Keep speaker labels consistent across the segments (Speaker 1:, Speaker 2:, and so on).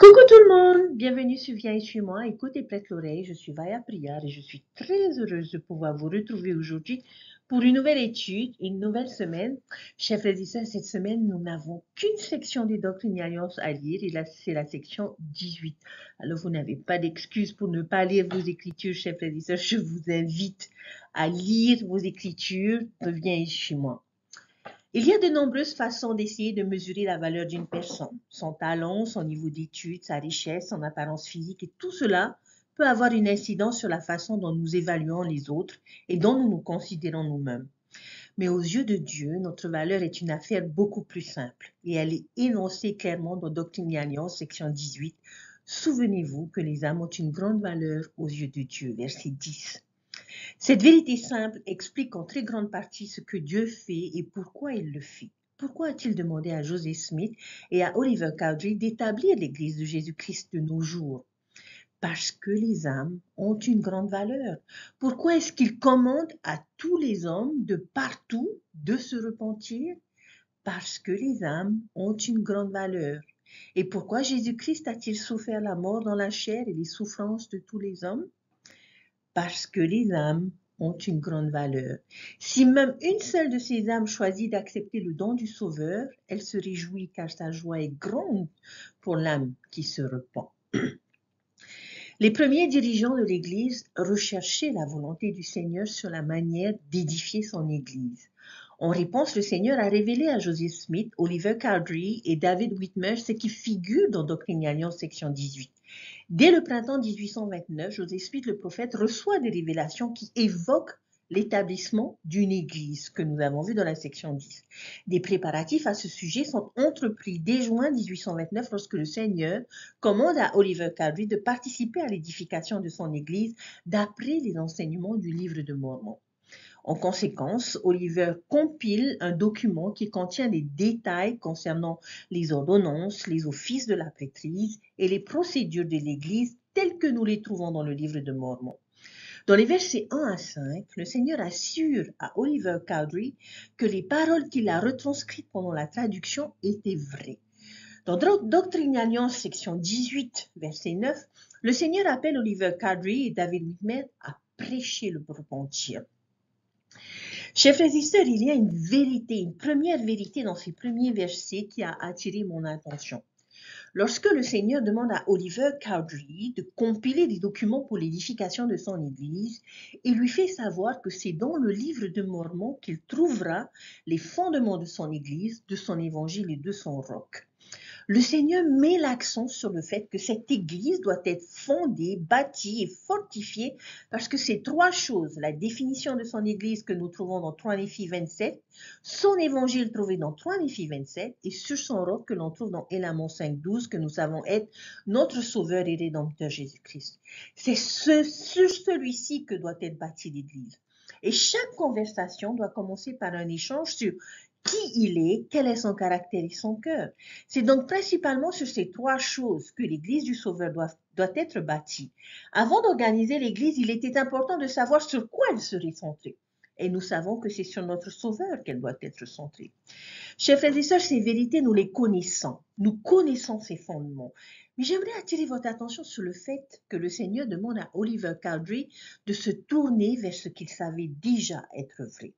Speaker 1: Coucou tout le monde, bienvenue sur Viens et suis-moi, écoute et prête l'oreille, je suis Vaya Priar et je suis très heureuse de pouvoir vous retrouver aujourd'hui pour une nouvelle étude, une nouvelle semaine. Chers frères et sœurs, cette semaine, nous n'avons qu'une section des Doctrines et Alliances à lire et là, c'est la section 18. Alors, vous n'avez pas d'excuse pour ne pas lire vos écritures, chers frères et sœurs, je vous invite à lire vos écritures de Viens et suis-moi. Il y a de nombreuses façons d'essayer de mesurer la valeur d'une personne. Son talent, son niveau d'études, sa richesse, son apparence physique et tout cela peut avoir une incidence sur la façon dont nous évaluons les autres et dont nous nous considérons nous-mêmes. Mais aux yeux de Dieu, notre valeur est une affaire beaucoup plus simple et elle est énoncée clairement dans Doctrine et Alliances, section 18. Souvenez-vous que les âmes ont une grande valeur aux yeux de Dieu, verset 10. Cette vérité simple explique en très grande partie ce que Dieu fait et pourquoi il le fait. Pourquoi a-t-il demandé à Joseph Smith et à Oliver Cowdery d'établir l'Église de Jésus-Christ de nos jours? Parce que les âmes ont une grande valeur. Pourquoi est-ce qu'il commande à tous les hommes de partout de se repentir? Parce que les âmes ont une grande valeur. Et pourquoi Jésus-Christ a-t-il souffert la mort dans la chair et les souffrances de tous les hommes? Parce que les âmes ont une grande valeur. Si même une seule de ces âmes choisit d'accepter le don du Sauveur, elle se réjouit car sa joie est grande pour l'âme qui se repent. Les premiers dirigeants de l'Église recherchaient la volonté du Seigneur sur la manière d'édifier son Église. En réponse, le Seigneur a révélé à Joseph Smith, Oliver Cowdery et David Whitmer ce qui figure dans Doctrine et Alliances, section 18. Dès le printemps 1829, Joseph Smith, le prophète, reçoit des révélations qui évoquent l'établissement d'une église que nous avons vu dans la section 10. Des préparatifs à ce sujet sont entrepris dès juin 1829 lorsque le Seigneur commande à Oliver Cowdery de participer à l'édification de son église d'après les enseignements du livre de Mormon. En conséquence, Oliver compile un document qui contient des détails concernant les ordonnances, les offices de la prêtrise et les procédures de l'Église telles que nous les trouvons dans le livre de Mormon. Dans les versets 1 à 5, le Seigneur assure à Oliver Cowdery que les paroles qu'il a retranscrites pendant la traduction étaient vraies. Dans Doctrine et Alliances, section 18, verset 9, le Seigneur appelle Oliver Cowdery et David Whitmer à prêcher le repentir. Chers frères et sœurs, il y a une première vérité dans ces premiers versets qui a attiré mon attention. Lorsque le Seigneur demande à Oliver Cowdery de compiler des documents pour l'édification de son Église, il lui fait savoir que c'est dans le livre de Mormon qu'il trouvera les fondements de son Église, de son Évangile et de son roc. Le Seigneur met l'accent sur le fait que cette Église doit être fondée, bâtie et fortifiée parce que ces trois choses, la définition de son Église que nous trouvons dans 3 Néphi 27, son Évangile trouvé dans 3 Néphi 27 et sur son roc que l'on trouve dans Élamon 5.12 que nous savons être notre Sauveur et Rédempteur Jésus-Christ. C'est sur celui-ci que doit être bâtie l'Église. Et chaque conversation doit commencer par un échange sur qui il est, quel est son caractère et son cœur. C'est donc principalement sur ces trois choses que l'Église du Sauveur doit être bâtie. Avant d'organiser l'Église, il était important de savoir sur quoi elle serait centrée. Et nous savons que c'est sur notre Sauveur qu'elle doit être centrée. Chers frères et sœurs, ces vérités, nous les connaissons. Nous connaissons ces fondements. Mais j'aimerais attirer votre attention sur le fait que le Seigneur demande à Oliver Cowdery de se tourner vers ce qu'il savait déjà être vrai.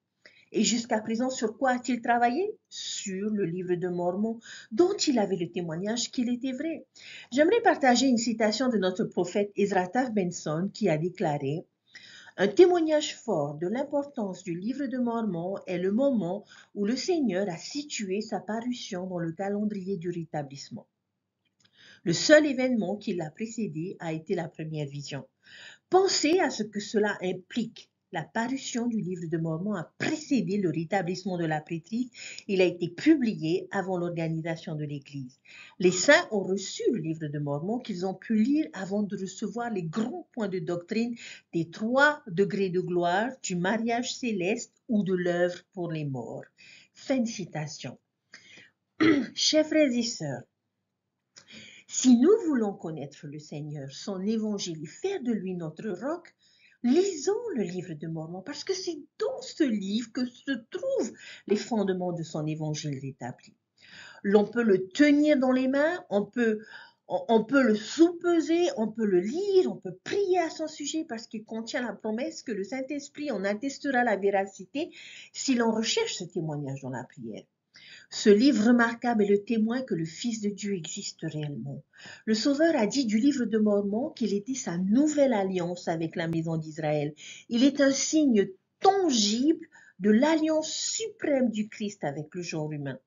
Speaker 1: Et jusqu'à présent, sur quoi a-t-il travaillé? Sur le livre de Mormon, dont il avait le témoignage qu'il était vrai. J'aimerais partager une citation de notre prophète Ezra Taft Benson qui a déclaré « Un témoignage fort de l'importance du livre de Mormon est le moment où le Seigneur a situé sa parution dans le calendrier du rétablissement. Le seul événement qui l'a précédé a été la première vision. Pensez à ce que cela implique. La parution du livre de Mormon a précédé le rétablissement de la prêtrise. Il a été publié avant l'organisation de l'Église. Les saints ont reçu le livre de Mormon qu'ils ont pu lire avant de recevoir les grands points de doctrine des 3 degrés de gloire, du mariage céleste ou de l'œuvre pour les morts. » Fin de citation. Chers frères et sœurs, si nous voulons connaître le Seigneur, son évangile et faire de lui notre roc, lisons le livre de Mormon parce que c'est dans ce livre que se trouvent les fondements de son évangile rétabli. L'on peut le tenir dans les mains, on peut On peut le sous-peser, on peut le lire, on peut prier à son sujet parce qu'il contient la promesse que le Saint-Esprit en attestera la véracité si l'on recherche ce témoignage dans la prière. Ce livre remarquable est le témoin que le Fils de Dieu existe réellement. Le Sauveur a dit du livre de Mormon qu'il était sa nouvelle alliance avec la maison d'Israël. Il est un signe tangible de l'alliance suprême du Christ avec le genre humain.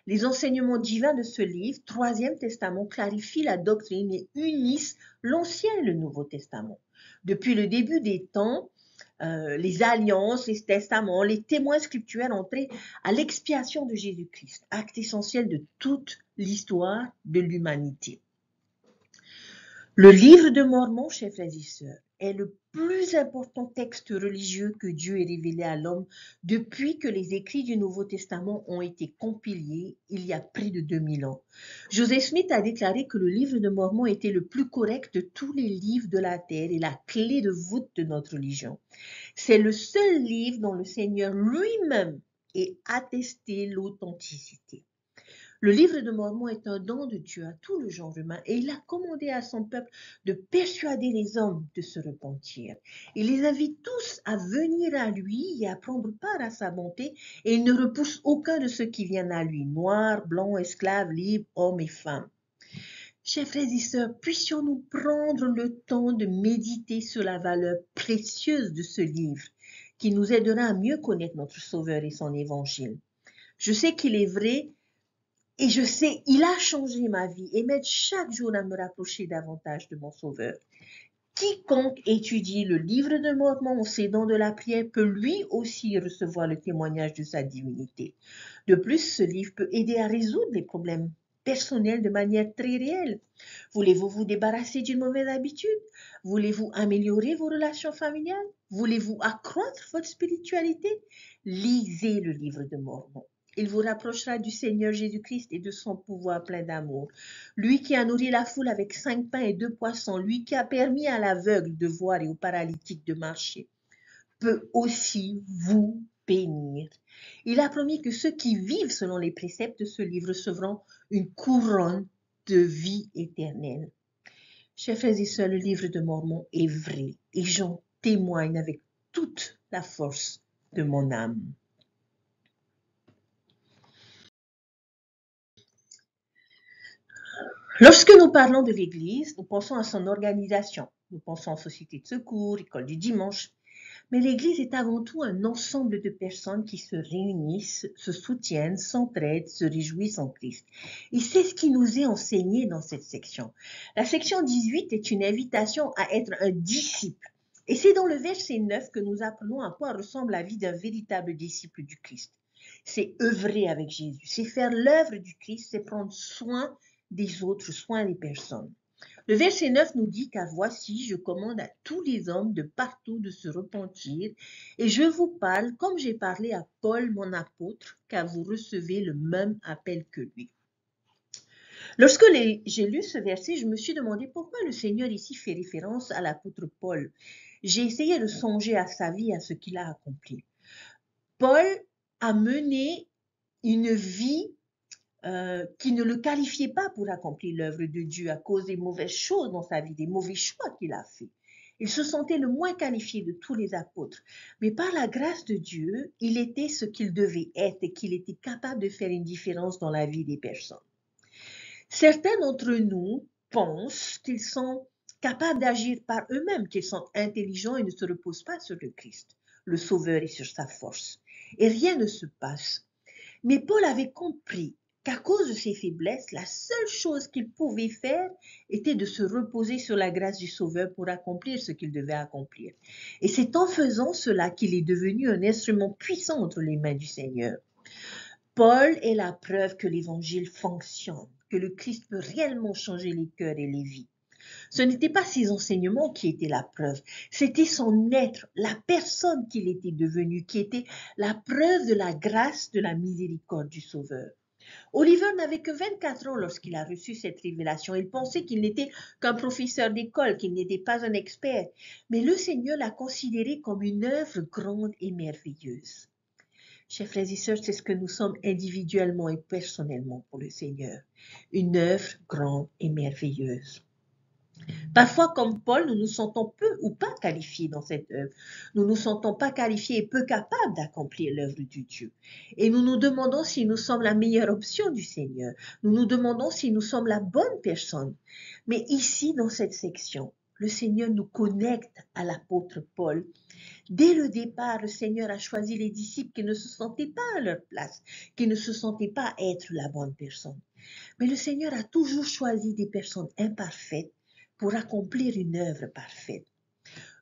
Speaker 1: Les enseignements divins de ce livre, Troisième Testament, clarifient la doctrine et unissent l'Ancien et le Nouveau Testament. Depuis le début des temps, les alliances, les testaments, les témoins scriptuels entraient à l'expiation de Jésus-Christ, acte essentiel de toute l'histoire de l'humanité. Le livre de Mormon, chers frères et sœurs, est le plus important texte religieux que Dieu ait révélé à l'homme depuis que les écrits du Nouveau Testament ont été compilés il y a près de 2000 ans. Joseph Smith a déclaré que le livre de Mormon était le plus correct de tous les livres de la terre et la clé de voûte de notre religion. C'est le seul livre dont le Seigneur lui-même ait attesté l'authenticité. Le livre de Mormon est un don de Dieu à tout le genre humain et il a commandé à son peuple de persuader les hommes de se repentir. Il les invite tous à venir à lui et à prendre part à sa bonté et il ne repousse aucun de ceux qui viennent à lui, noirs, blancs, esclaves, libres, hommes et femmes. Chers frères et sœurs, puissions-nous prendre le temps de méditer sur la valeur précieuse de ce livre qui nous aidera à mieux connaître notre Sauveur et son évangile. Je sais qu'il est vrai et je sais, il a changé ma vie et m'aide chaque jour à me rapprocher davantage de mon Sauveur. Quiconque étudie le livre de Mormon en s'aidant de la prière peut lui aussi recevoir le témoignage de sa divinité. De plus, ce livre peut aider à résoudre les problèmes personnels de manière très réelle. Voulez-vous vous débarrasser d'une mauvaise habitude? Voulez-vous améliorer vos relations familiales? Voulez-vous accroître votre spiritualité? Lisez le livre de Mormon. Il vous rapprochera du Seigneur Jésus-Christ et de son pouvoir plein d'amour. Lui qui a nourri la foule avec 5 pains et 2 poissons, lui qui a permis à l'aveugle de voir et au paralytique de marcher, peut aussi vous bénir. Il a promis que ceux qui vivent selon les préceptes de ce livre recevront une couronne de vie éternelle. Chers frères et sœurs, le livre de Mormon est vrai et j'en témoigne avec toute la force de mon âme. Lorsque nous parlons de l'Église, nous pensons à son organisation. Nous pensons aux sociétés de secours, écoles du dimanche. Mais l'Église est avant tout un ensemble de personnes qui se réunissent, se soutiennent, s'entraident, se réjouissent en Christ. Et c'est ce qui nous est enseigné dans cette section. La section 18 est une invitation à être un disciple. Et c'est dans le verset 9 que nous apprenons à quoi ressemble la vie d'un véritable disciple du Christ. C'est œuvrer avec Jésus, c'est faire l'œuvre du Christ, c'est prendre soin des autres, soin des personnes. Le verset 9 nous dit « Car voici, je commande à tous les hommes de partout de se repentir, et je vous parle comme j'ai parlé à Paul, mon apôtre, car vous recevez le même appel que lui. » Lorsque j'ai lu ce verset, je me suis demandé pourquoi le Seigneur ici fait référence à l'apôtre Paul. J'ai essayé de songer à sa vie, à ce qu'il a accompli. Paul a mené une vie qui ne le qualifiait pas pour accomplir l'œuvre de Dieu à cause des mauvaises choses dans sa vie, des mauvais choix qu'il a fait. Il se sentait le moins qualifié de tous les apôtres. Mais par la grâce de Dieu, il était ce qu'il devait être et qu'il était capable de faire une différence dans la vie des personnes. Certains d'entre nous pensent qu'ils sont capables d'agir par eux-mêmes, qu'ils sont intelligents et ne se reposent pas sur le Christ, le Sauveur et sur sa force. Et rien ne se passe. Mais Paul avait compris qu'à cause de ses faiblesses, la seule chose qu'il pouvait faire était de se reposer sur la grâce du Sauveur pour accomplir ce qu'il devait accomplir. Et c'est en faisant cela qu'il est devenu un instrument puissant entre les mains du Seigneur. Paul est la preuve que l'Évangile fonctionne, que le Christ peut réellement changer les cœurs et les vies. Ce n'était pas ses enseignements qui étaient la preuve, c'était son être, la personne qu'il était devenu, qui était la preuve de la grâce, de la miséricorde du Sauveur. Oliver n'avait que 24 ans lorsqu'il a reçu cette révélation. Il pensait qu'il n'était qu'un professeur d'école, qu'il n'était pas un expert. Mais le Seigneur l'a considéré comme une œuvre grande et merveilleuse. Chers frères et sœurs, c'est ce que nous sommes individuellement et personnellement pour le Seigneur. Une œuvre grande et merveilleuse. Parfois, comme Paul, nous nous sentons peu ou pas qualifiés dans cette œuvre. Nous nous sentons pas qualifiés et peu capables d'accomplir l'œuvre du Dieu. Et nous nous demandons si nous sommes la meilleure option du Seigneur. Nous nous demandons si nous sommes la bonne personne. Mais ici, dans cette section, le Seigneur nous connecte à l'apôtre Paul. Dès le départ, le Seigneur a choisi les disciples qui ne se sentaient pas à leur place, qui ne se sentaient pas être la bonne personne. Mais le Seigneur a toujours choisi des personnes imparfaites pour accomplir une œuvre parfaite.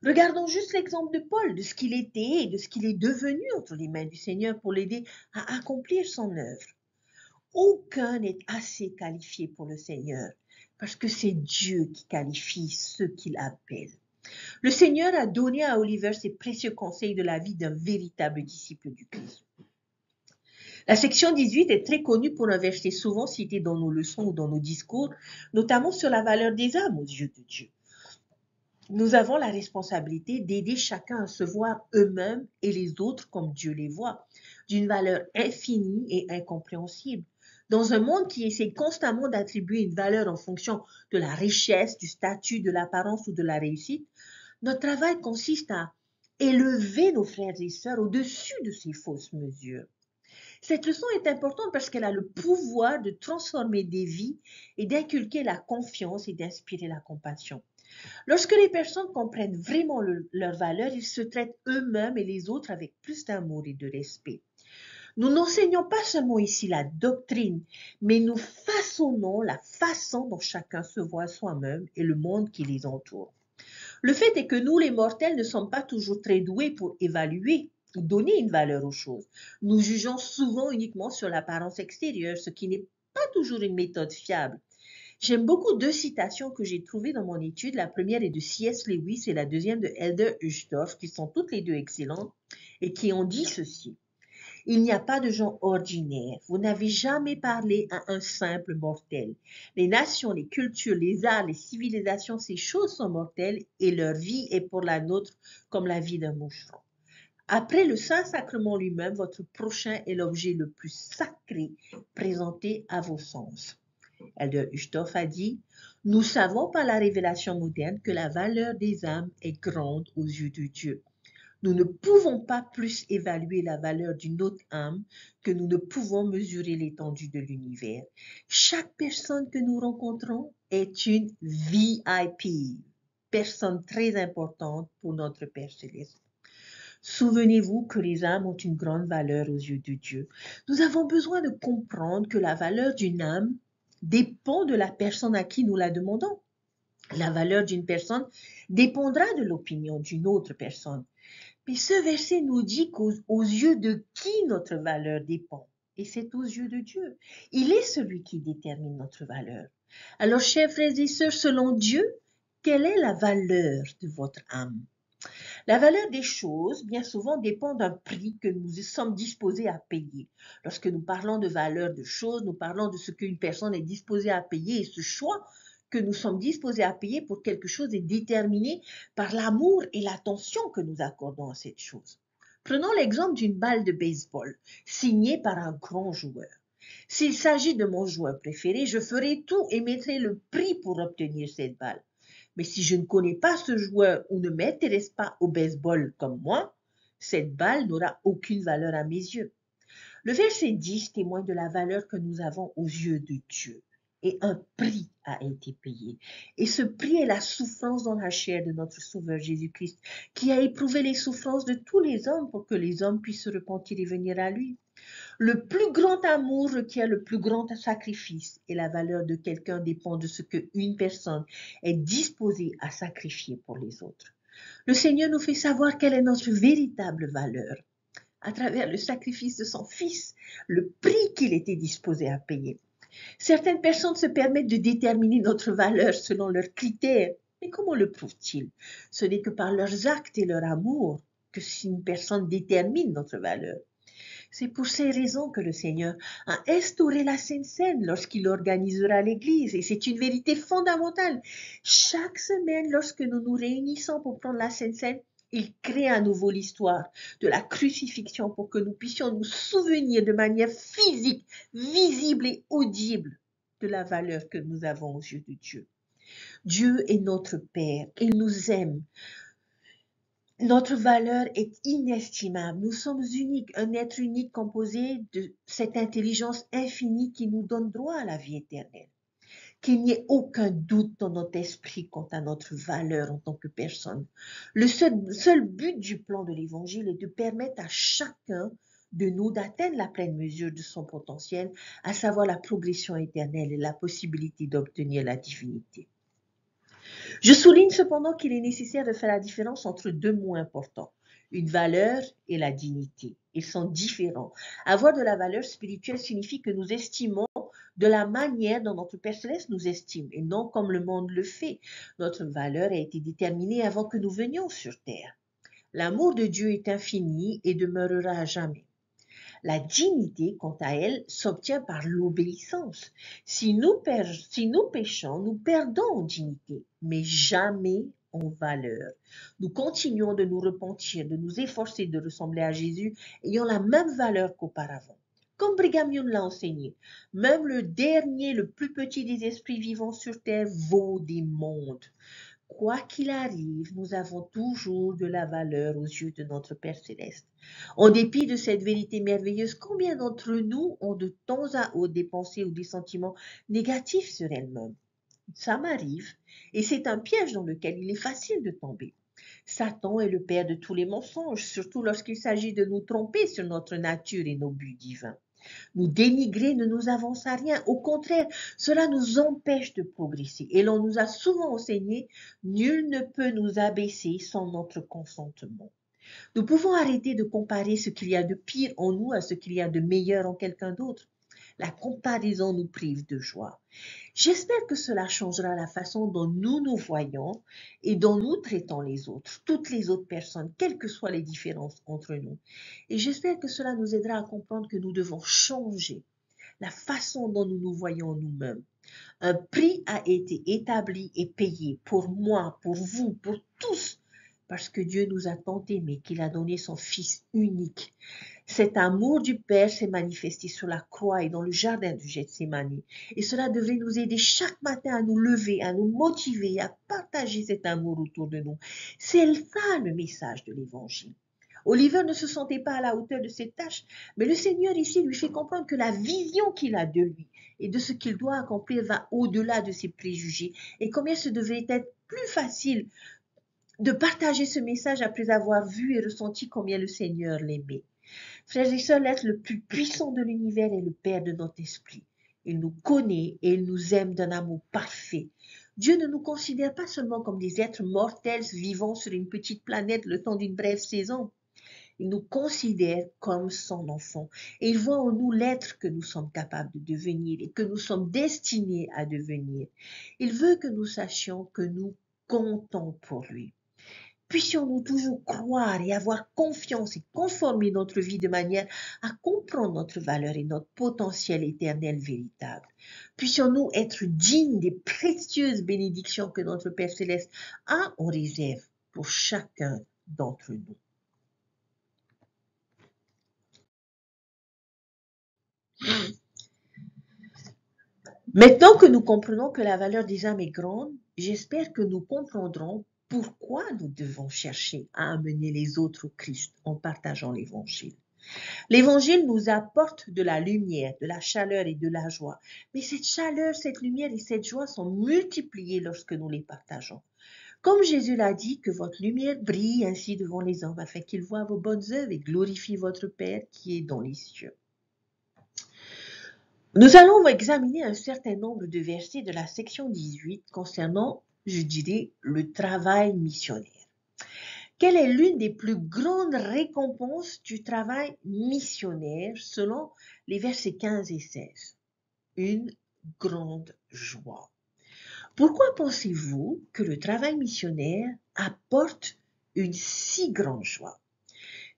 Speaker 1: Regardons juste l'exemple de Paul, de ce qu'il était et de ce qu'il est devenu entre les mains du Seigneur pour l'aider à accomplir son œuvre. Aucun n'est assez qualifié pour le Seigneur, parce que c'est Dieu qui qualifie ceux qu'il appelle. Le Seigneur a donné à Oliver ses précieux conseils de la vie d'un véritable disciple du Christ. La section 18 est très connue pour un verset souvent cité dans nos leçons ou dans nos discours, notamment sur la valeur des âmes aux yeux de Dieu. Nous avons la responsabilité d'aider chacun à se voir eux-mêmes et les autres comme Dieu les voit, d'une valeur infinie et incompréhensible. Dans un monde qui essaie constamment d'attribuer une valeur en fonction de la richesse, du statut, de l'apparence ou de la réussite, notre travail consiste à élever nos frères et sœurs au-dessus de ces fausses mesures. Cette leçon est importante parce qu'elle a le pouvoir de transformer des vies et d'inculquer la confiance et d'inspirer la compassion. Lorsque les personnes comprennent vraiment leur valeur, ils se traitent eux-mêmes et les autres avec plus d'amour et de respect. Nous n'enseignons pas seulement ici la doctrine, mais nous façonnons la façon dont chacun se voit soi-même et le monde qui les entoure. Le fait est que nous, les mortels, ne sommes pas toujours très doués pour évaluer ou donner une valeur aux choses. Nous jugeons souvent uniquement sur l'apparence extérieure, ce qui n'est pas toujours une méthode fiable. J'aime beaucoup deux citations que j'ai trouvées dans mon étude. La première est de C.S. Lewis et la deuxième de Elder Uchtdorf, qui sont toutes les deux excellentes et qui ont dit ceci. Il n'y a pas de gens ordinaires. Vous n'avez jamais parlé à un simple mortel. Les nations, les cultures, les arts, les civilisations, ces choses sont mortelles et leur vie est pour la nôtre comme la vie d'un moucheron. Après le Saint-Sacrement lui-même, votre prochain est l'objet le plus sacré présenté à vos sens. Elder Uchtdorf a dit « Nous savons par la révélation moderne que la valeur des âmes est grande aux yeux de Dieu. Nous ne pouvons pas plus évaluer la valeur d'une autre âme que nous ne pouvons mesurer l'étendue de l'univers. Chaque personne que nous rencontrons est une VIP, personne très importante pour notre Père Céleste. Souvenez-vous que les âmes ont une grande valeur aux yeux de Dieu. Nous avons besoin de comprendre que la valeur d'une âme dépend de la personne à qui nous la demandons. La valeur d'une personne dépendra de l'opinion d'une autre personne. Mais ce verset nous dit qu'aux yeux de qui notre valeur dépend. Et c'est aux yeux de Dieu. Il est celui qui détermine notre valeur. Alors, chers frères et sœurs, selon Dieu, quelle est la valeur de votre âme? La valeur des choses, bien souvent, dépend d'un prix que nous sommes disposés à payer. Lorsque nous parlons de valeur de choses, nous parlons de ce qu'une personne est disposée à payer et ce choix que nous sommes disposés à payer pour quelque chose est déterminé par l'amour et l'attention que nous accordons à cette chose. Prenons l'exemple d'une balle de baseball signée par un grand joueur. S'il s'agit de mon joueur préféré, je ferai tout et mettrai le prix pour obtenir cette balle. Mais si je ne connais pas ce joueur ou ne m'intéresse pas au baseball comme moi, cette balle n'aura aucune valeur à mes yeux. Le verset 10 témoigne de la valeur que nous avons aux yeux de Dieu. Et un prix a été payé. Et ce prix est la souffrance dans la chair de notre Sauveur Jésus-Christ, qui a éprouvé les souffrances de tous les hommes pour que les hommes puissent se repentir et venir à lui. Le plus grand amour requiert le plus grand sacrifice et la valeur de quelqu'un dépend de ce qu'une personne est disposée à sacrifier pour les autres. Le Seigneur nous fait savoir quelle est notre véritable valeur à travers le sacrifice de son Fils, le prix qu'il était disposé à payer. Certaines personnes se permettent de déterminer notre valeur selon leurs critères. Mais comment le prouvent-ils? Ce n'est que par leurs actes et leur amour que une personne détermine notre valeur. C'est pour ces raisons que le Seigneur a instauré la Sainte Seine lorsqu'il organisera l'Église. Et c'est une vérité fondamentale. Chaque semaine, lorsque nous nous réunissons pour prendre la Sainte Seine, Il crée à nouveau l'histoire de la crucifixion pour que nous puissions nous souvenir de manière physique, visible et audible de la valeur que nous avons aux yeux de Dieu. Dieu est notre Père, il nous aime. Notre valeur est inestimable. Nous sommes uniques, un être unique composé de cette intelligence infinie qui nous donne droit à la vie éternelle. Qu'il n'y ait aucun doute dans notre esprit quant à notre valeur en tant que personne. Le seul but du plan de l'Évangile est de permettre à chacun de nous d'atteindre la pleine mesure de son potentiel, à savoir la progression éternelle et la possibilité d'obtenir la divinité. Je souligne cependant qu'il est nécessaire de faire la différence entre deux mots importants, une valeur et la dignité. Ils sont différents. Avoir de la valeur spirituelle signifie que nous estimons de la manière dont notre Père Céleste nous estime et non comme le monde le fait. Notre valeur a été déterminée avant que nous venions sur terre. L'amour de Dieu est infini et demeurera à jamais. La dignité, quant à elle, s'obtient par l'obéissance. Si nous péchons, nous perdons en dignité, mais jamais en valeur. Nous continuons de nous repentir, de nous efforcer de ressembler à Jésus, ayant la même valeur qu'auparavant. Comme Brigham Young l'a enseigné, même le dernier, le plus petit des esprits vivants sur terre vaut des mondes. Quoi qu'il arrive, nous avons toujours de la valeur aux yeux de notre Père Céleste. En dépit de cette vérité merveilleuse, combien d'entre nous ont de temps à autre des pensées ou des sentiments négatifs sur elles-mêmes? Ça m'arrive, et c'est un piège dans lequel il est facile de tomber. Satan est le père de tous les mensonges, surtout lorsqu'il s'agit de nous tromper sur notre nature et nos buts divins. Nous dénigrer ne nous avance à rien. Au contraire, cela nous empêche de progresser. Et l'on nous a souvent enseigné, nul ne peut nous abaisser sans notre consentement. Nous pouvons arrêter de comparer ce qu'il y a de pire en nous à ce qu'il y a de meilleur en quelqu'un d'autre. La comparaison nous prive de joie. J'espère que cela changera la façon dont nous nous voyons et dont nous traitons les autres, toutes les autres personnes, quelles que soient les différences entre nous. Et j'espère que cela nous aidera à comprendre que nous devons changer la façon dont nous nous voyons nous-mêmes. Un prix a été établi et payé pour moi, pour vous, pour tous, parce que Dieu nous a tant aimés qu'il a donné son Fils unique. Cet amour du Père s'est manifesté sur la croix et dans le jardin du Gethsémani. Et cela devrait nous aider chaque matin à nous lever, à nous motiver, à partager cet amour autour de nous. C'est ça le message de l'Évangile. Oliver ne se sentait pas à la hauteur de ses tâches, mais le Seigneur ici lui fait comprendre que la vision qu'il a de lui et de ce qu'il doit accomplir va au-delà de ses préjugés et combien ce devait être plus facile de partager ce message après avoir vu et ressenti combien le Seigneur l'aimait. Frères et sœurs, l'être le plus puissant de l'univers est le Père de notre esprit. Il nous connaît et il nous aime d'un amour parfait. Dieu ne nous considère pas seulement comme des êtres mortels vivant sur une petite planète le temps d'une brève saison. Il nous considère comme son enfant et il voit en nous l'être que nous sommes capables de devenir et que nous sommes destinés à devenir. Il veut que nous sachions que nous comptons pour lui. Puissions-nous toujours croire et avoir confiance et conformer notre vie de manière à comprendre notre valeur et notre potentiel éternel véritable. Puissions-nous être dignes des précieuses bénédictions que notre Père Céleste a en réserve pour chacun d'entre nous. Maintenant que nous comprenons que la valeur des âmes est grande, j'espère que nous comprendrons pourquoi nous devons chercher à amener les autres au Christ en partageant l'Évangile. L'Évangile nous apporte de la lumière, de la chaleur et de la joie. Mais cette chaleur, cette lumière et cette joie sont multipliées lorsque nous les partageons. Comme Jésus l'a dit, que votre lumière brille ainsi devant les hommes afin qu'ils voient vos bonnes œuvres et glorifient votre Père qui est dans les cieux. Nous allons examiner un certain nombre de versets de la section 18 concernant, je dirais, le travail missionnaire. Quelle est l'une des plus grandes récompenses du travail missionnaire selon les versets 15 et 16? Une grande joie. Pourquoi pensez-vous que le travail missionnaire apporte une si grande joie?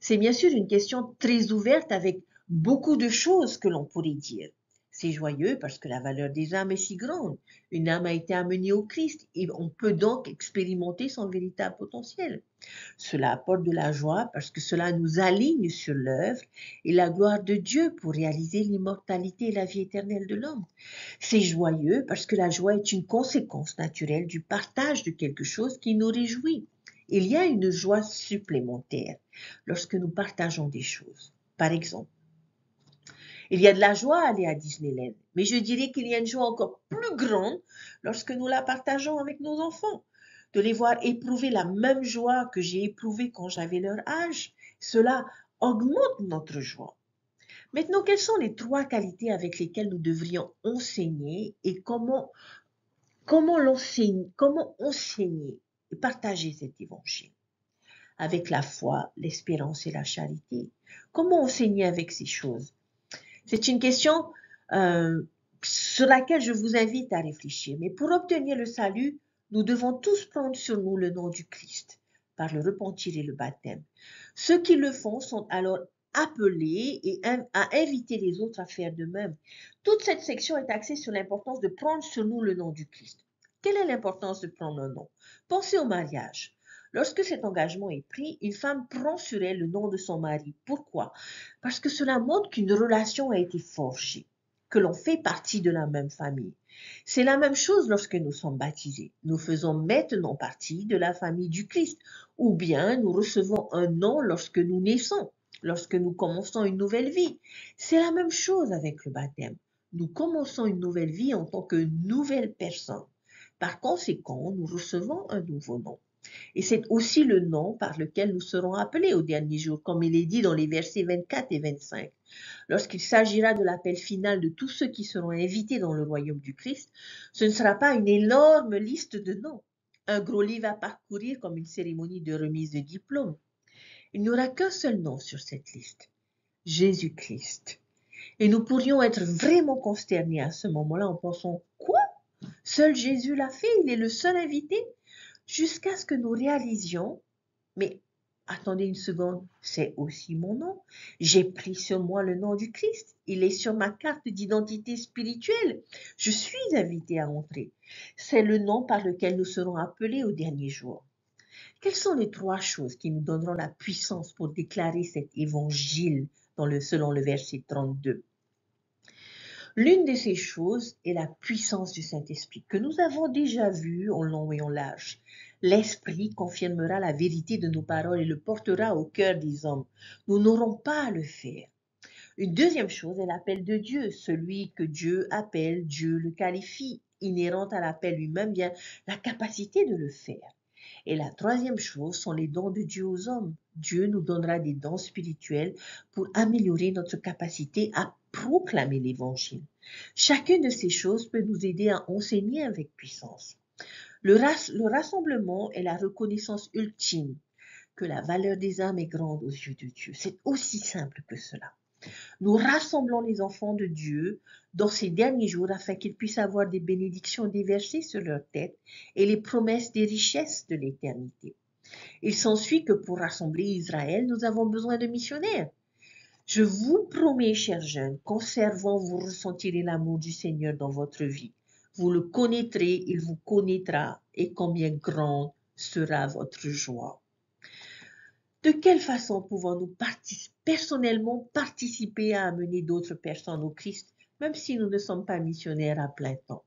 Speaker 1: C'est bien sûr une question très ouverte avec beaucoup de choses que l'on pourrait dire. C'est joyeux parce que la valeur des âmes est si grande. Une âme a été amenée au Christ et on peut donc expérimenter son véritable potentiel. Cela apporte de la joie parce que cela nous aligne sur l'œuvre et la gloire de Dieu pour réaliser l'immortalité et la vie éternelle de l'homme. C'est joyeux parce que la joie est une conséquence naturelle du partage de quelque chose qui nous réjouit. Il y a une joie supplémentaire lorsque nous partageons des choses. Par exemple, il y a de la joie à aller à Disneyland, mais je dirais qu'il y a une joie encore plus grande lorsque nous la partageons avec nos enfants. De les voir éprouver la même joie que j'ai éprouvée quand j'avais leur âge, cela augmente notre joie. Maintenant, quelles sont les 3 qualités avec lesquelles nous devrions enseigner et comment enseigner et partager cet évangile? Avec la foi, l'espérance et la charité. Comment enseigner avec ces choses? C'est une question sur laquelle je vous invite à réfléchir. Mais pour obtenir le salut, nous devons tous prendre sur nous le nom du Christ par le repentir et le baptême. Ceux qui le font sont alors appelés et à inviter les autres à faire de même. Toute cette section est axée sur l'importance de prendre sur nous le nom du Christ. Quelle est l'importance de prendre un nom? Pensez au mariage. Lorsque cet engagement est pris, une femme prend sur elle le nom de son mari. Pourquoi? Parce que cela montre qu'une relation a été forgée, que l'on fait partie de la même famille. C'est la même chose lorsque nous sommes baptisés. Nous faisons maintenant partie de la famille du Christ, ou bien nous recevons un nom lorsque nous naissons, lorsque nous commençons une nouvelle vie. C'est la même chose avec le baptême. Nous commençons une nouvelle vie en tant que nouvelle personne. Par conséquent, nous recevons un nouveau nom. Et c'est aussi le nom par lequel nous serons appelés au dernier jour, comme il est dit dans les versets 24 et 25. Lorsqu'il s'agira de l'appel final de tous ceux qui seront invités dans le royaume du Christ, ce ne sera pas une énorme liste de noms, un gros livre à parcourir comme une cérémonie de remise de diplôme. Il n'y aura qu'un seul nom sur cette liste, Jésus-Christ. Et nous pourrions être vraiment consternés à ce moment-là en pensant, quoi? Seul Jésus l'a fait, il est le seul invité? Jusqu'à ce que nous réalisions, mais attendez une seconde, c'est aussi mon nom. J'ai pris sur moi le nom du Christ. Il est sur ma carte d'identité spirituelle. Je suis invité à entrer. C'est le nom par lequel nous serons appelés au dernier jour. Quelles sont les 3 choses qui nous donneront la puissance pour déclarer cet évangile selon le verset 32? L'une de ces choses est la puissance du Saint-Esprit, que nous avons déjà vu en long et en large. L'Esprit confirmera la vérité de nos paroles et le portera au cœur des hommes. Nous n'aurons pas à le faire. Une deuxième chose est l'appel de Dieu. Celui que Dieu appelle, Dieu le qualifie. Inhérente à l'appel lui-même vient la capacité de le faire. Et la troisième chose sont les dons de Dieu aux hommes. Dieu nous donnera des dons spirituels pour améliorer notre capacité à proclamer l'Évangile. Chacune de ces choses peut nous aider à enseigner avec puissance. Le rassemblement est la reconnaissance ultime que la valeur des âmes est grande aux yeux de Dieu. C'est aussi simple que cela. Nous rassemblons les enfants de Dieu dans ces derniers jours afin qu'ils puissent avoir des bénédictions déversées sur leur tête et les promesses des richesses de l'éternité. Il s'ensuit que pour rassembler Israël, nous avons besoin de missionnaires. Je vous promets, chers jeunes, qu'en servant, vous ressentirez l'amour du Seigneur dans votre vie. Vous le connaîtrez, il vous connaîtra, et combien grande sera votre joie. De quelle façon pouvons-nous personnellement participer à amener d'autres personnes au Christ, même si nous ne sommes pas missionnaires à plein temps?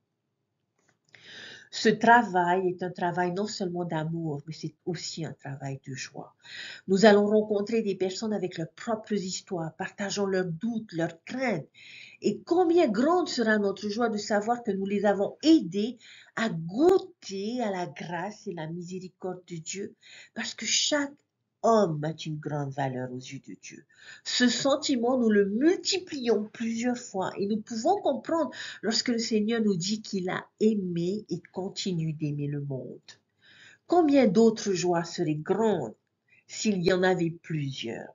Speaker 1: Ce travail est un travail non seulement d'amour, mais c'est aussi un travail de joie. Nous allons rencontrer des personnes avec leurs propres histoires, partageant leurs doutes, leurs craintes. Et combien grande sera notre joie de savoir que nous les avons aidés à goûter à la grâce et la miséricorde de Dieu, parce que chaque homme a une grande valeur aux yeux de Dieu. Ce sentiment, nous le multiplions plusieurs fois et nous pouvons comprendre lorsque le Seigneur nous dit qu'il a aimé et continue d'aimer le monde. Combien d'autres joies seraient grandes s'il y en avait plusieurs?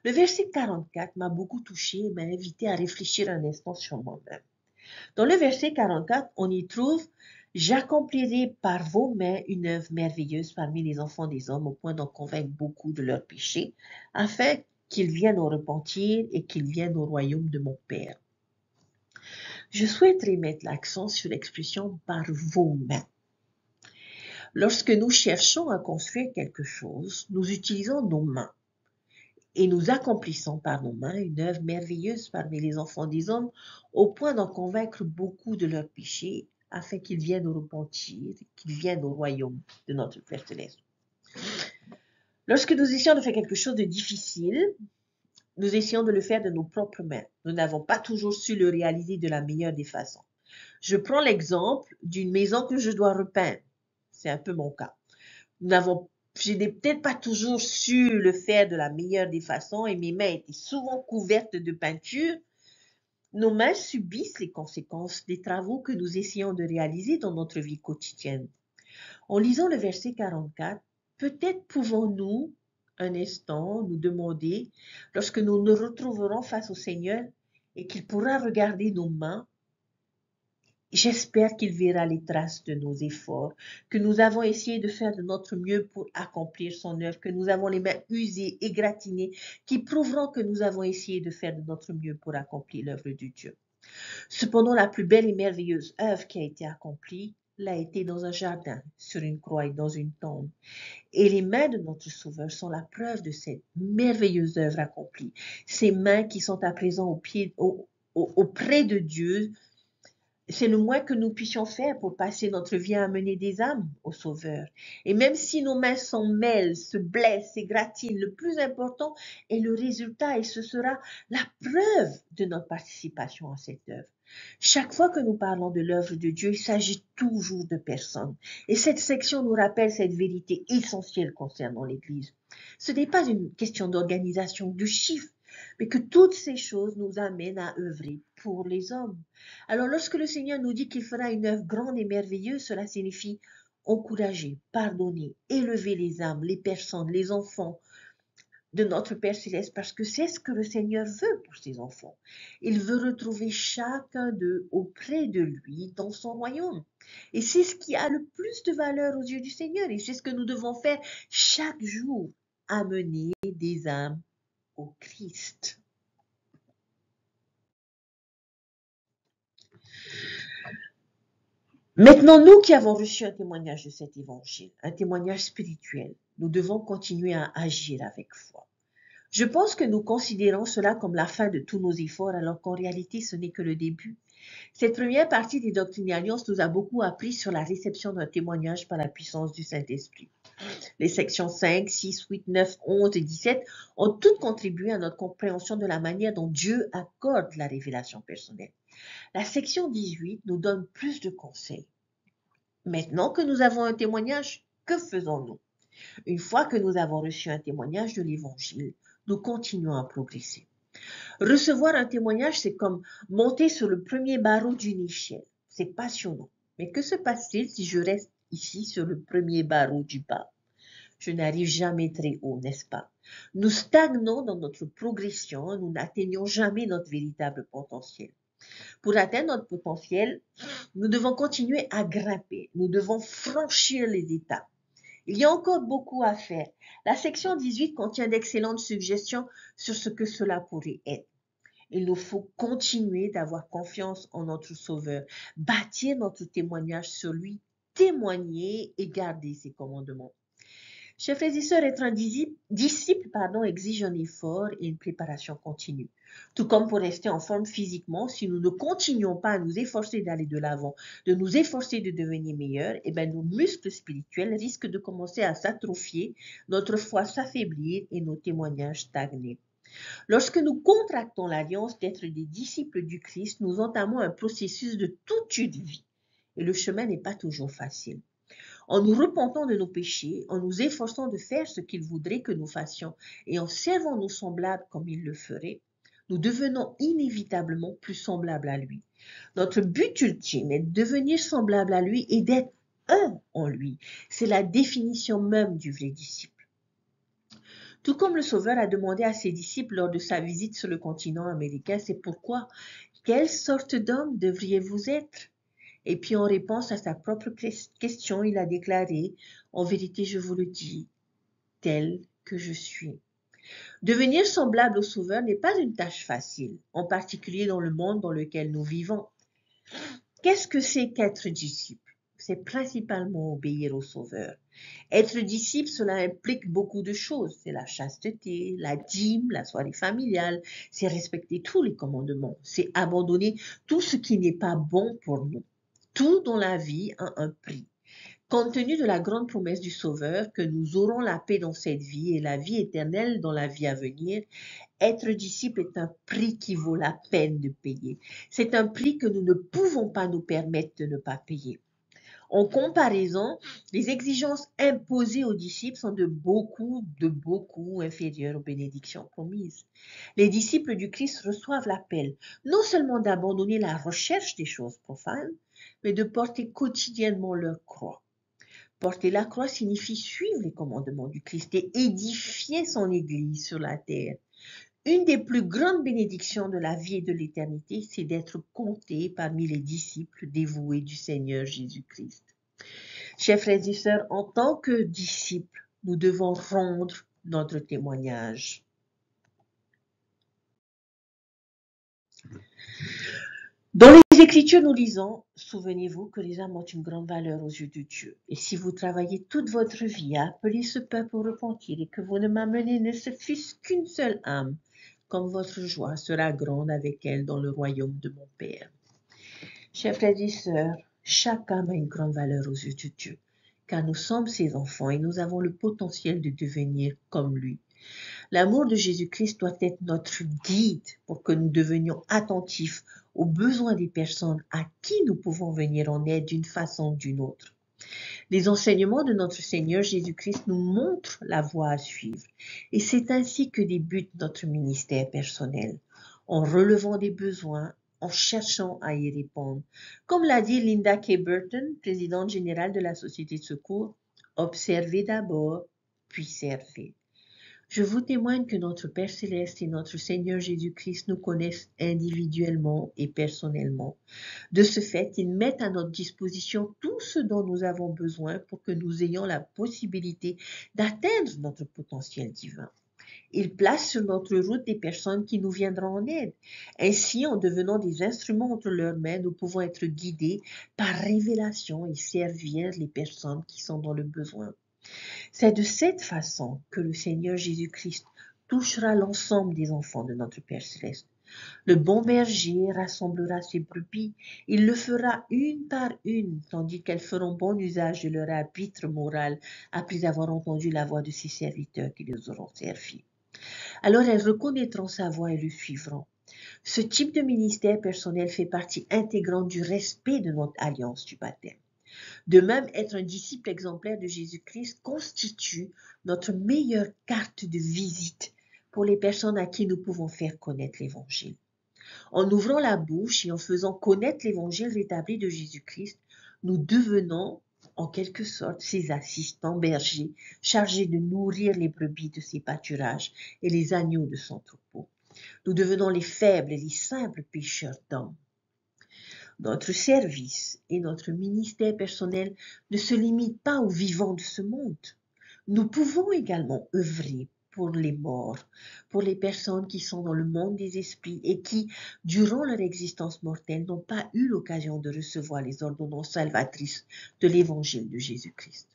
Speaker 1: Le verset 44 m'a beaucoup touché et m'a invité à réfléchir un instant sur moi-même. Dans le verset 44, on y trouve « J'accomplirai par vos mains une œuvre merveilleuse parmi les enfants des hommes au point d'en convaincre beaucoup de leurs péchés, afin qu'ils viennent au repentir et qu'ils viennent au royaume de mon Père. » Je souhaiterais mettre l'accent sur l'expression « par vos mains ». Lorsque nous cherchons à construire quelque chose, nous utilisons nos mains et nous accomplissons par nos mains une œuvre merveilleuse parmi les enfants des hommes au point d'en convaincre beaucoup de leurs péchés afin qu'ils viennent au repentir, qu'ils viennent au royaume de notre Père Céleste. Lorsque nous essayons de faire quelque chose de difficile, nous essayons de le faire de nos propres mains. Nous n'avons pas toujours su le réaliser de la meilleure des façons. Je prends l'exemple d'une maison que je dois repeindre. C'est un peu mon cas. Je n'ai peut-être pas toujours su le faire de la meilleure des façons et mes mains étaient souvent couvertes de peinture. Nos mains subissent les conséquences des travaux que nous essayons de réaliser dans notre vie quotidienne. En lisant le verset 44, peut-être pouvons-nous, un instant, nous demander, lorsque nous nous retrouverons face au Seigneur et qu'il pourra regarder nos mains, j'espère qu'il verra les traces de nos efforts, que nous avons essayé de faire de notre mieux pour accomplir son œuvre, que nous avons les mains usées, égratignées, qui prouveront que nous avons essayé de faire de notre mieux pour accomplir l'œuvre de Dieu. Cependant, la plus belle et merveilleuse œuvre qui a été accomplie l'a été dans un jardin, sur une croix et dans une tombe. Et les mains de notre Sauveur sont la preuve de cette merveilleuse œuvre accomplie. Ces mains qui sont à présent auprès de Dieu, c'est le moins que nous puissions faire pour passer notre vie à amener des âmes au Sauveur. Et même si nos mains s'en mêlent, se blessent, s'égratignent, le plus important est le résultat et ce sera la preuve de notre participation à cette œuvre. Chaque fois que nous parlons de l'œuvre de Dieu, il s'agit toujours de personnes. Et cette section nous rappelle cette vérité essentielle concernant l'Église. Ce n'est pas une question d'organisation, de chiffres, mais que toutes ces choses nous amènent à œuvrer pour les hommes. Alors lorsque le Seigneur nous dit qu'il fera une œuvre grande et merveilleuse, cela signifie encourager, pardonner, élever les âmes, les personnes, les enfants de notre Père Céleste, parce que c'est ce que le Seigneur veut pour ses enfants. Il veut retrouver chacun d'eux auprès de lui dans son royaume. Et c'est ce qui a le plus de valeur aux yeux du Seigneur. Et c'est ce que nous devons faire chaque jour, amener des âmes au Christ. Maintenant, nous qui avons reçu un témoignage de cet évangile, un témoignage spirituel, nous devons continuer à agir avec foi. Je pense que nous considérons cela comme la fin de tous nos efforts, alors qu'en réalité, ce n'est que le début. Cette première partie des Doctrines et Alliances nous a beaucoup appris sur la réception d'un témoignage par la puissance du Saint-Esprit. Les sections 5, 6, 8, 9, 11 et 17 ont toutes contribué à notre compréhension de la manière dont Dieu accorde la révélation personnelle. La section 18 nous donne plus de conseils. Maintenant que nous avons un témoignage, que faisons-nous? Une fois que nous avons reçu un témoignage de l'Évangile, nous continuons à progresser. Recevoir un témoignage, c'est comme monter sur le premier barreau d'une échelle. C'est passionnant. Mais que se passe-t-il si je reste ici sur le premier barreau du bas? Je n'arrive jamais très haut, n'est-ce pas? Nous stagnons dans notre progression, nous n'atteignons jamais notre véritable potentiel. Pour atteindre notre potentiel, nous devons continuer à grimper, nous devons franchir les étapes. Il y a encore beaucoup à faire. La section 18 contient d'excellentes suggestions sur ce que cela pourrait être. Il nous faut continuer d'avoir confiance en notre Sauveur, bâtir notre témoignage sur lui, témoigner et garder ses commandements. Chers frères et sœurs, être un disciple exige un effort et une préparation continue. Tout comme pour rester en forme physiquement, si nous ne continuons pas à nous efforcer d'aller de l'avant, de nous efforcer de devenir meilleurs, nos muscles spirituels risquent de commencer à s'atrophier, notre foi s'affaiblir et nos témoignages stagner. Lorsque nous contractons l'alliance d'être des disciples du Christ, nous entamons un processus de toute une vie. Et le chemin n'est pas toujours facile. En nous repentant de nos péchés, en nous efforçant de faire ce qu'il voudrait que nous fassions et en servant nos semblables comme il le ferait, nous devenons inévitablement plus semblables à lui. Notre but ultime est de devenir semblable à lui et d'être un en lui. C'est la définition même du vrai disciple. Tout comme le Sauveur a demandé à ses disciples lors de sa visite sur le continent américain, c'est pourquoi, quelle sorte d'homme devriez-vous être? Et puis en réponse à sa propre question, il a déclaré, en vérité je vous le dis, tel que je suis. Devenir semblable au Sauveur n'est pas une tâche facile, en particulier dans le monde dans lequel nous vivons. Qu'est-ce que c'est qu'être disciple? C'est principalement obéir au Sauveur. Être disciple, cela implique beaucoup de choses. C'est la chasteté, la dîme, la soirée familiale, c'est respecter tous les commandements, c'est abandonner tout ce qui n'est pas bon pour nous. Tout dans la vie a un prix. Compte tenu de la grande promesse du Sauveur que nous aurons la paix dans cette vie et la vie éternelle dans la vie à venir, être disciple est un prix qui vaut la peine de payer. C'est un prix que nous ne pouvons pas nous permettre de ne pas payer. En comparaison, les exigences imposées aux disciples sont de beaucoup inférieures aux bénédictions promises. Les disciples du Christ reçoivent l'appel non seulement d'abandonner la recherche des choses profanes, mais de porter quotidiennement leur croix. Porter la croix signifie suivre les commandements du Christ et édifier son Église sur la terre. Une des plus grandes bénédictions de la vie et de l'éternité, c'est d'être compté parmi les disciples dévoués du Seigneur Jésus-Christ. Chers frères et sœurs, en tant que disciples, nous devons rendre notre témoignage. Dans les Écritures, nous lisons, souvenez-vous que les âmes ont une grande valeur aux yeux de Dieu. Et si vous travaillez toute votre vie à appeler ce peuple au repentir et que vous ne m'amenez ne fût-ce qu'une seule âme, comme votre joie sera grande avec elle dans le royaume de mon Père. Chers frères et sœurs, chaque âme a une grande valeur aux yeux de Dieu, car nous sommes ses enfants et nous avons le potentiel de devenir comme lui. L'amour de Jésus-Christ doit être notre guide pour que nous devenions attentifs aux besoins des personnes à qui nous pouvons venir en aide d'une façon ou d'une autre. Les enseignements de notre Seigneur Jésus-Christ nous montrent la voie à suivre et c'est ainsi que débute notre ministère personnel, en relevant des besoins, en cherchant à y répondre. Comme l'a dit Linda K. Burton, présidente générale de la Société de secours, observez d'abord, puis servez. Je vous témoigne que notre Père céleste et notre Seigneur Jésus-Christ nous connaissent individuellement et personnellement. De ce fait, ils mettent à notre disposition tout ce dont nous avons besoin pour que nous ayons la possibilité d'atteindre notre potentiel divin. Ils placent sur notre route des personnes qui nous viendront en aide. Ainsi, en devenant des instruments entre leurs mains, nous pouvons être guidés par révélation et servir les personnes qui sont dans le besoin. C'est de cette façon que le Seigneur Jésus-Christ touchera l'ensemble des enfants de notre Père céleste. Le bon berger rassemblera ses brebis. Il le fera une par une, tandis qu'elles feront bon usage de leur arbitre moral après avoir entendu la voix de ses serviteurs qui les auront servis. Alors elles reconnaîtront sa voix et le suivront. Ce type de ministère personnel fait partie intégrante du respect de notre alliance du baptême. De même, être un disciple exemplaire de Jésus-Christ constitue notre meilleure carte de visite pour les personnes à qui nous pouvons faire connaître l'Évangile. En ouvrant la bouche et en faisant connaître l'Évangile rétabli de Jésus-Christ, nous devenons, en quelque sorte, ses assistants bergers chargés de nourrir les brebis de ses pâturages et les agneaux de son troupeau. Nous devenons les faibles et les simples pécheurs d'hommes. Notre service et notre ministère personnel ne se limitent pas aux vivants de ce monde. Nous pouvons également œuvrer pour les morts, pour les personnes qui sont dans le monde des esprits et qui, durant leur existence mortelle, n'ont pas eu l'occasion de recevoir les ordonnances salvatrices de l'évangile de Jésus-Christ.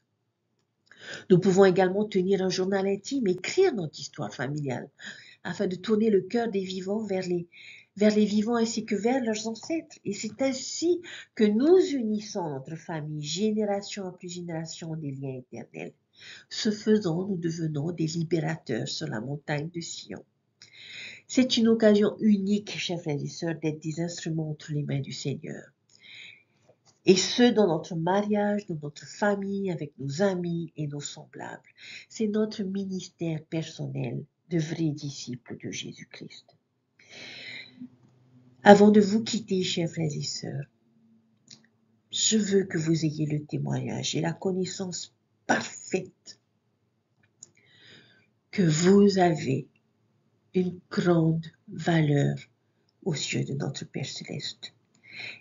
Speaker 1: Nous pouvons également tenir un journal intime, écrire notre histoire familiale, afin de tourner le cœur des vivants vers les vivants ainsi que vers leurs ancêtres. Et c'est ainsi que nous unissons notre famille, génération après génération, des liens éternels. Ce faisant, nous devenons des libérateurs sur la montagne de Sion. C'est une occasion unique, chers frères et sœurs, d'être des instruments entre les mains du Seigneur. Et ce, dans notre mariage, dans notre famille, avec nos amis et nos semblables. C'est notre ministère personnel de vrais disciples de Jésus-Christ. Avant de vous quitter, chers frères et sœurs, je veux que vous ayez le témoignage et la connaissance parfaite que vous avez une grande valeur aux yeux de notre Père céleste.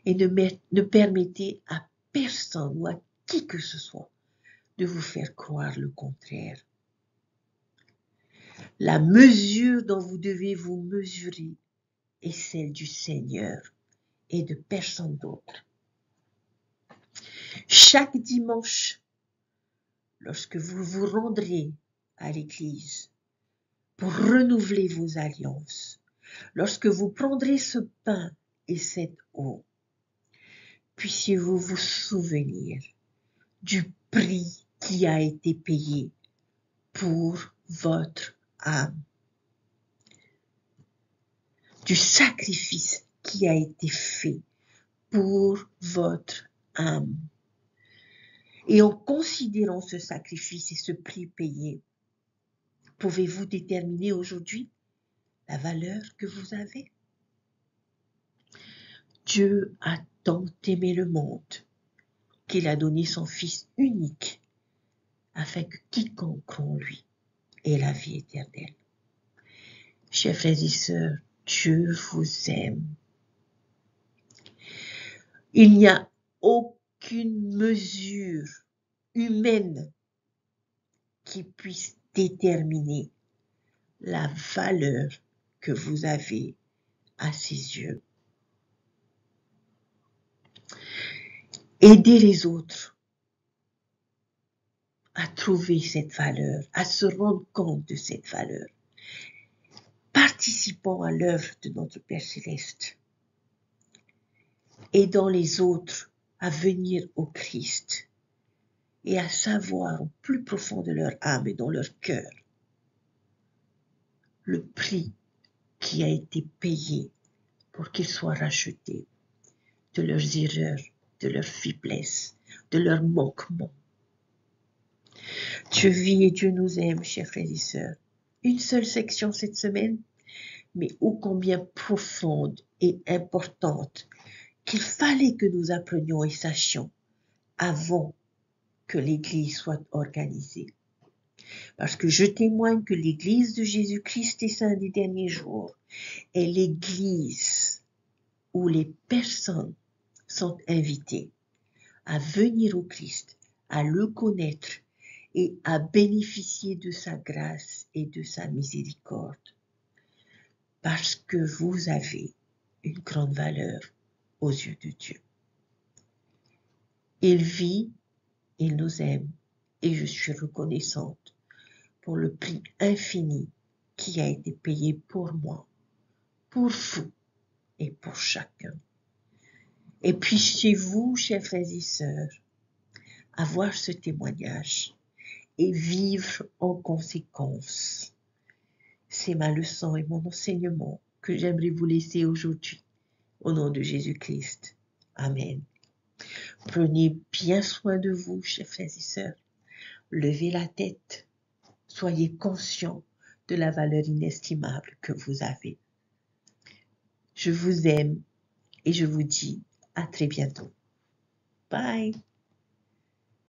Speaker 1: Et ne permettez à personne ou à qui que ce soit de vous faire croire le contraire. La mesure dont vous devez vous mesurer est celle du Seigneur et de personne d'autre. Chaque dimanche, lorsque vous vous rendrez à l'église pour renouveler vos alliances, lorsque vous prendrez ce pain et cette eau, puissiez-vous vous souvenir du prix qui a été payé pour votre âme, du sacrifice qui a été fait pour votre âme. Et en considérant ce sacrifice et ce prix payé, pouvez-vous déterminer aujourd'hui la valeur que vous avez? Dieu a tant aimé le monde qu'il a donné son Fils unique afin que quiconque croit en lui ait la vie éternelle. Chers frères et sœurs, Dieu vous aime. Il n'y a aucune mesure humaine qui puisse déterminer la valeur que vous avez à ses yeux. Aidez les autres à trouver cette valeur, à se rendre compte de cette valeur. Participons à l'œuvre de notre Père Céleste. Aidons les autres à venir au Christ et à savoir au plus profond de leur âme et dans leur cœur le prix qui a été payé pour qu'ils soient rachetés de leurs erreurs, de leurs faiblesses, de leurs manquements. Dieu vit et Dieu nous aime, chers frères et sœurs. Une seule section cette semaine, mais ô combien profonde et importante qu'il fallait que nous apprenions et sachions avant que l'Église soit organisée. Parce que je témoigne que l'Église de Jésus-Christ des Saints des derniers jours est l'Église où les personnes sont invitées à venir au Christ, à le connaître et à bénéficier de sa grâce et de sa miséricorde. Parce que vous avez une grande valeur aux yeux de Dieu. Il vit, il nous aime et je suis reconnaissante pour le prix infini qui a été payé pour moi, pour vous et pour chacun. Et puissiez-vous, chers frères et sœurs, avoir ce témoignage et vivre en conséquence. C'est ma leçon et mon enseignement que j'aimerais vous laisser aujourd'hui. Au nom de Jésus-Christ. Amen. Prenez bien soin de vous, chers frères et sœurs. Levez la tête. Soyez conscients de la valeur inestimable que vous avez. Je vous aime et je vous dis à très bientôt. Bye.